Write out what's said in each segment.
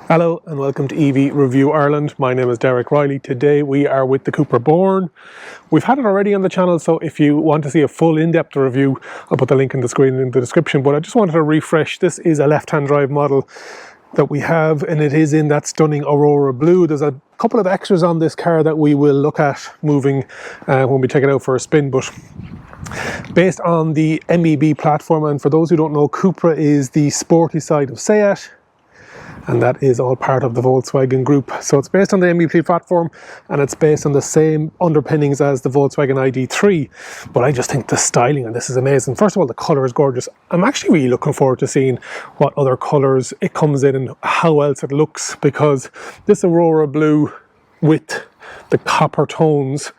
Hello and welcome to EV Review Ireland. My name is Reilly. Today we are with the CUPRA Born. We've had it already on the channel, so if you want to see a full in-depth review, I'll put the link in the screen in the description, but I just wanted to refresh. This is a left-hand drive model that we have, and it is in that stunning Aurora blue. There's a couple of extras on this car that we will look at moving when we take it out for a spin, but based on the MEB platform, and for those who don't know, CUPRA is the sporty side of SEAT, and that is all part of the Volkswagen group. So it's based on the MEB platform, and it's based on the same underpinnings as the Volkswagen ID3. But I just think the styling on this is amazing. First of all, the colour is gorgeous. I'm actually really looking forward to seeing what other colours it comes in and how else it looks, because this Aurora blue with the copper tones,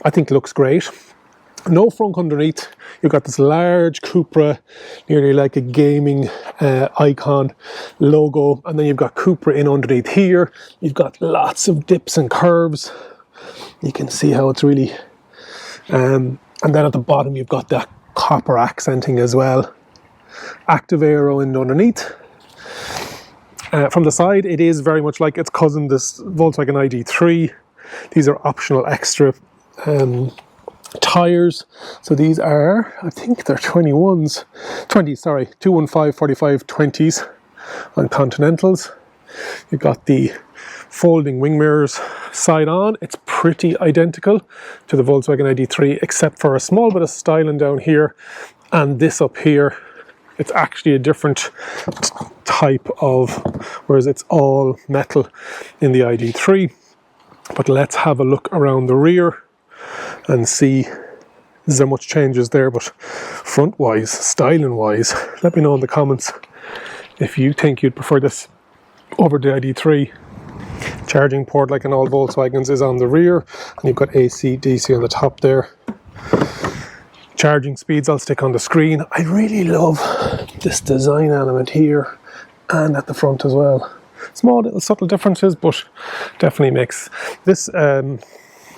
I think looks great. No frunk underneath. You've got this large CUPRA, nearly like a gaming icon logo, and then you've got CUPRA in underneath here. You've got lots of dips and curves. You can see how it's really and then at the bottom you've got that copper accenting as well. Active aero in underneath. From the side, it is very much like its cousin, this Volkswagen ID3. These are optional extra tires. So these are, I think they're 215 45 20s on Continentals. You've got the folding wing mirrors side on. It's pretty identical to the Volkswagen ID3 except for a small bit of styling down here, and this up here, it's actually a different type of, whereas it's all metal in the ID3. But let's have a look around the rear and see is there much changes there. But front wise, styling wise, let me know in the comments if you think you'd prefer this over the ID3. Charging port, like in all Volkswagens, is on the rear, and you've got AC, DC on the top there. Charging speeds I'll stick on the screen. I really love this design element here and at the front as well. Small little subtle differences, but definitely makes this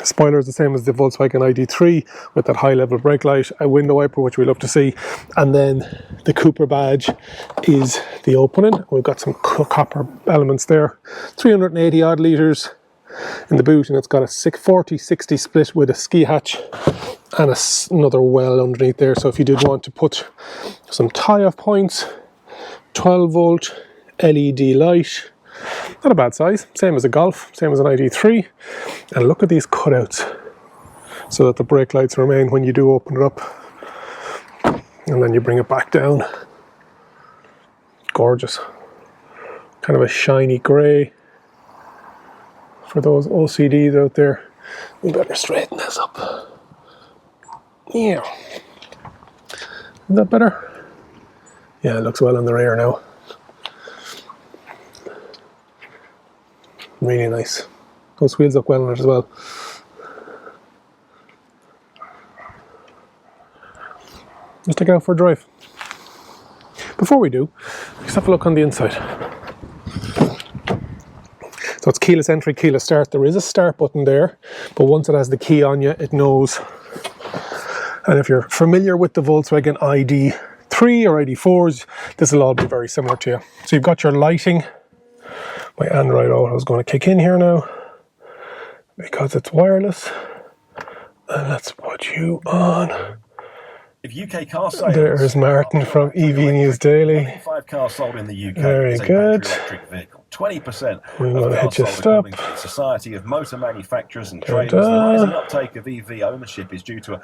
spoiler is the same as the Volkswagen ID3 with that high level brake light, a window wiper, which we love to see, and then the CUPRA badge is the opening. We've got some copper elements there. 380 odd litres in the boot, and it's got a 40-60 split with a ski hatch and another well underneath there. So if you did want to put some tie-off points, 12 volt LED light, not a bad size, same as a Golf, same as an ID3. And look at these cutouts so that the brake lights remain when you do open it up, and then you bring it back down. Gorgeous. Kind of a shiny grey for those OCDs out there. We better straighten this up. Yeah. Is that better? Yeah, it looks well on the rear now. Really nice. Those wheels look well on it as well. Let's take it out for a drive. Before we do, let's have a look on the inside. So it's keyless entry, keyless start. There is a start button there, but once it has the key on you, it knows. And if you're familiar with the Volkswagen ID3 or ID4s, this will all be very similar to you. So you've got your lighting. My Android Auto is going to kick in here now because it's wireless. And let's put you on. If UK car sales, there's Martin from EV News Daily. 5 cars sold in the UK. Very good. Electric vehicle. 20% We're going to hit you stop. The Society of Motor Manufacturers and Traders. The rising uptake of EV ownership is due to a...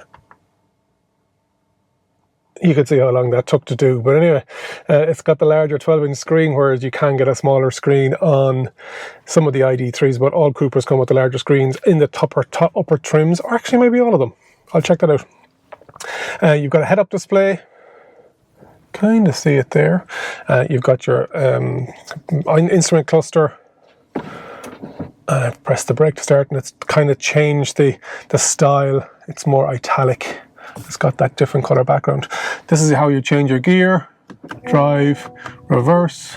You could see how long that took to do, but anyway, it's got the larger 12-inch screen, whereas you can get a smaller screen on some of the ID3s, but all CUPRAs come with the larger screens in the upper trims, or actually maybe all of them. I'll check that out. You've got a head-up display, kind of see it there. You've got your instrument cluster. Press the brake to start, and it's kind of changed the style. It's more italic. It's got that different color background. This is how you change your gear, drive, reverse.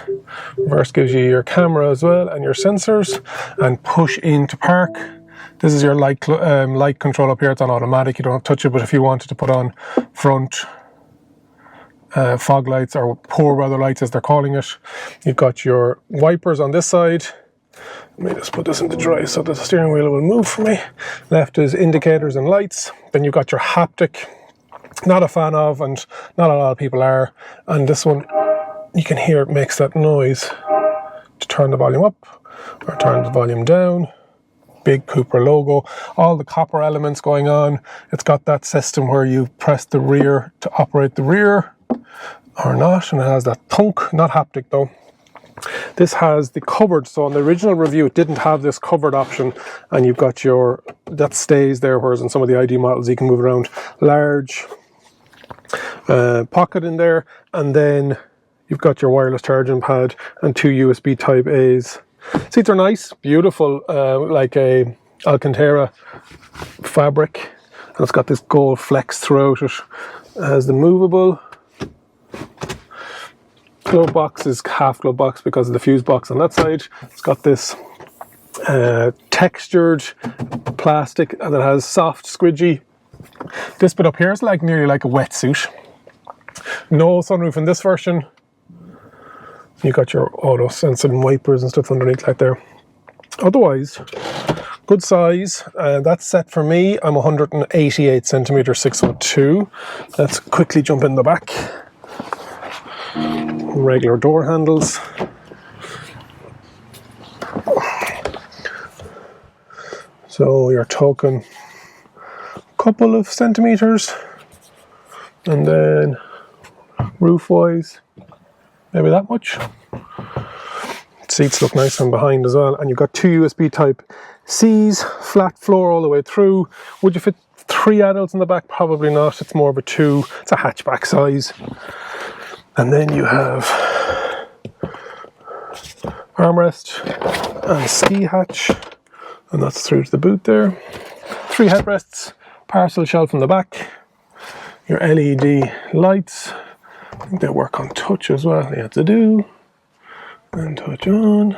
Reverse gives you your camera as well and your sensors, and push into park. This is your light control up here. It's on automatic. You don't have to touch it, but if you wanted to put on front, fog lights, or poor weather lights as they're calling it. You've got your wipers on this side. Let me just put this into dry so the steering wheel will move for me. Left is indicators and lights. Then you've got your haptic, not a fan of, and not a lot of people are. And this one, you can hear it makes that noise to turn the volume up or turn the volume down. Big CUPRA logo, all the copper elements going on. It's got that system where you press the rear to operate the rear or not, and it has that thunk, not haptic though. This has the covered, so on the original review it didn't have this covered option, and you've got your, that stays there, whereas in some of the ID models you can move around. Large pocket in there, and then you've got your wireless charging pad and 2 USB type A's. Seats are nice, beautiful, like a Alcantara fabric, and it's got this gold flex throughout it. It has the movable glove box, is half glove box because of the fuse box on that side. It's got this textured plastic, and it has soft squidgy. This bit up here is like nearly like a wetsuit. No sunroof in this version. You got your auto sensing wipers and stuff underneath like there. Otherwise, good size. That's set for me. I'm 188 centimeters, 6'2". Let's quickly jump in the back. Regular door handles. So you're talking a couple of centimeters, and then roof-wise, maybe that much. Seats look nice from behind as well, and you've got 2 USB type C's, flat floor all the way through. Would you fit 3 adults in the back? Probably not. It's more of a 2. It's a hatchback size. And then you have armrest and ski hatch, and that's through to the boot there. 3 headrests, parcel shelf in the back, your LED lights. I think they work on touch as well. You have to do, and touch on,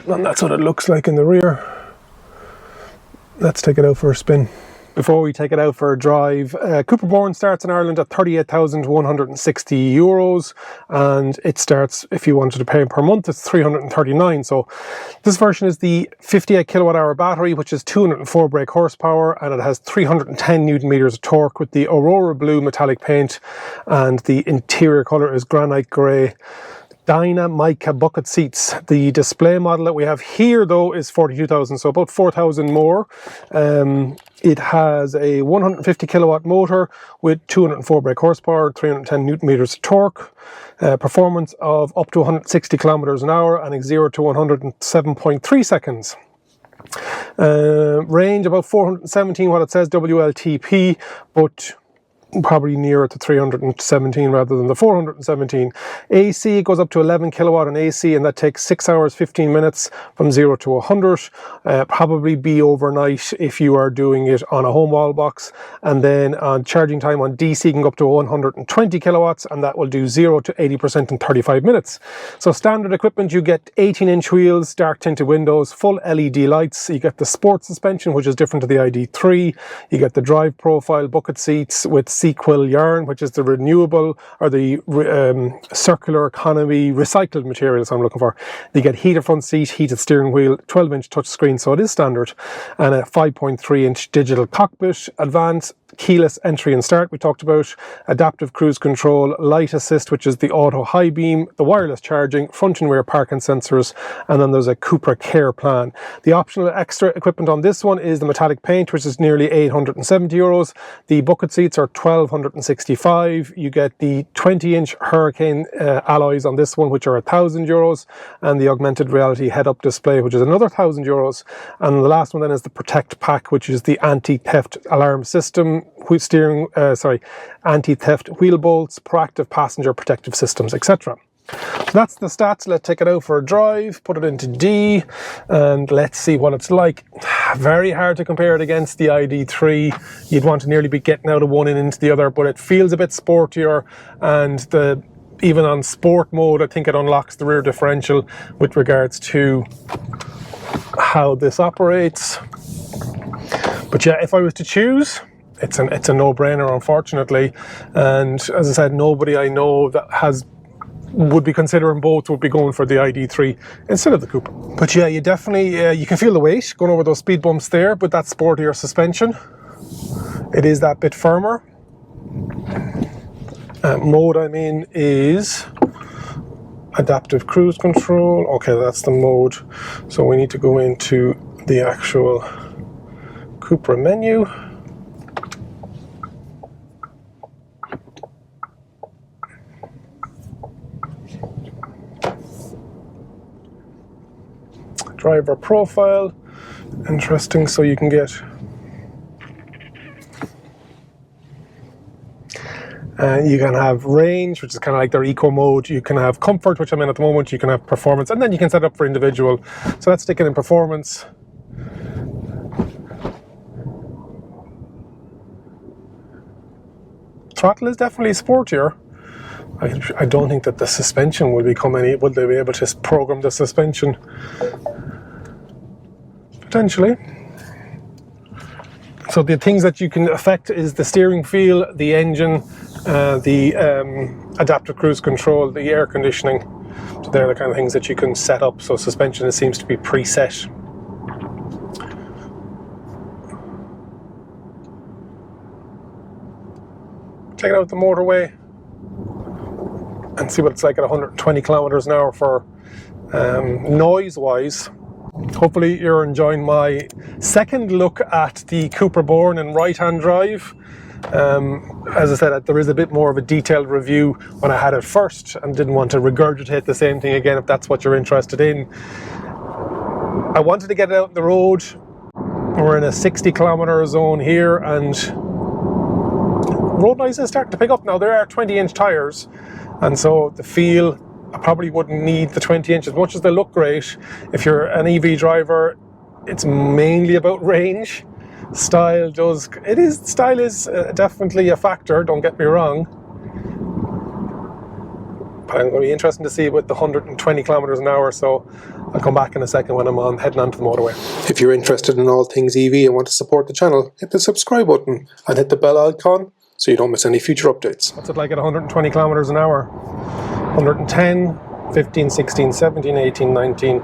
and that's what it looks like in the rear. Let's take it out for a spin. Before we take it out for a drive, CUPRA Born starts in Ireland at €38,160, and it starts, if you wanted to pay per month, it's $339. So this version is the 58 kilowatt hour battery, which is 204 brake horsepower, and it has 310 Newton meters of torque with the Aurora blue metallic paint, and the interior color is granite grey. Dyna mica bucket seats. The display model that we have here though is 42,000, so about 4,000 more. It has a 150 kilowatt motor with 204 brake horsepower, 310 Newton meters of torque, performance of up to 160 kilometers an hour, and 0 to 107.3 seconds. Range about 417, what it says WLTP, but probably nearer to 317 rather than the 417. AC goes up to 11 kilowatt on AC, and that takes 6 hours 15 minutes from 0 to 100. Probably be overnight if you are doing it on a home wall box. And then on charging time on DC can go up to 120 kilowatts, and that will do 0 to 80% in 35 minutes. So standard equipment, you get 18-inch wheels, dark tinted windows, full LED lights. You get the sport suspension, which is different to the ID3. You get the drive profile bucket seats with Sequil yarn, which is the renewable or the circular economy recycled materials I'm looking for. You get heated front seat, heated steering wheel, 12-inch touchscreen, so it is standard, and a 5.3-inch digital cockpit, advanced keyless entry and start we talked about, adaptive cruise control, light assist, which is the auto high beam, the wireless charging, front and rear parking sensors, and then there's a CUPRA Care plan. The optional extra equipment on this one is the metallic paint, which is nearly €870. The bucket seats are €1,265. You get the 20-inch Hurricane alloys on this one, which are €1,000, and the augmented reality head-up display, which is another €1,000. And the last one then is the Protect Pack, which is the anti-theft alarm system, anti-theft wheel bolts, proactive passenger protective systems, etc. So that's the stats. Let's take it out for a drive, put it into D, and let's see what it's like. Very hard to compare it against the ID3. You'd want to nearly be getting out of one and into the other, but it feels a bit sportier, and even on sport mode, I think it unlocks the rear differential with regards to how this operates. But yeah, if I was to choose, it's a no-brainer, unfortunately. And as I said, nobody I know that would be considering both would be going for the ID3 instead of the CUPRA. But yeah, you definitely you can feel the weight going over those speed bumps there, but that sportier suspension, it is that bit firmer. Mode I'm in is adaptive cruise control. Okay, that's the mode. So we need to go into the actual CUPRA menu. Driver profile, interesting, so you can get you can have range, which is kind of like their eco mode. You can have comfort, which I'm in at the moment. You can have performance, and then you can set up for individual. So let's stick it in performance. Throttle is definitely sportier. I don't think that the suspension will become any. Will they be able to program the suspension? Potentially. So the things that you can affect is the steering feel, the engine, the adaptive cruise control, the air conditioning. So they're the kind of things that you can set up. So suspension seems to be preset. Check it out the motorway and see what it's like at 120 kilometers an hour for noise-wise. Hopefully you're enjoying my second look at the CUPRA Born in right-hand drive. As I said, there is a bit more of a detailed review when I had it first and didn't want to regurgitate the same thing again if that's what you're interested in. I wanted to get it out on the road. We're in a 60 kilometer zone here and road noise is starting to pick up now. There are 20-inch tires, and so the feel, I probably wouldn't need the 20 inch as much as they look great. If you're an EV driver, it's mainly about range. Style is definitely a factor, don't get me wrong. But I'm going to be interested to see with the 120 kilometers an hour, so I'll come back in a second when I'm heading onto the motorway. If you're interested in all things EV and want to support the channel, hit the subscribe button and hit the bell icon so you don't miss any future updates. What's it like at 120 kilometers an hour? 110, 15, 16, 17, 18, 19,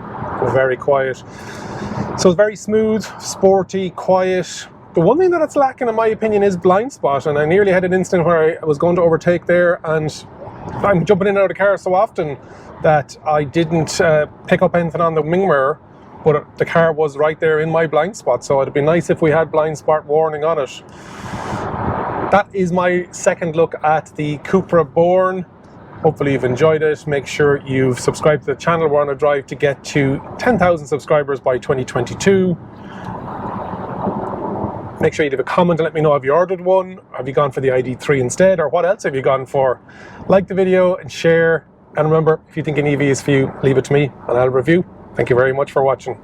very quiet. So it's very smooth, sporty, quiet. The one thing that it's lacking in my opinion is blind spot, and I nearly had an instant where I was going to overtake there and I'm jumping in and out of the car so often that I didn't pick up anything on the wing mirror, but the car was right there in my blind spot, so it'd be nice if we had blind spot warning on it. That is my second look at the CUPRA Born. Hopefully you've enjoyed it. Make sure you've subscribed to the channel. We're on a drive to get to 10,000 subscribers by 2022. Make sure you leave a comment and let me know, have you ordered one? Have you gone for the ID3 instead? Or what else have you gone for? Like the video and share. And remember, if you think an EV is for you, leave it to me and I'll review. Thank you very much for watching.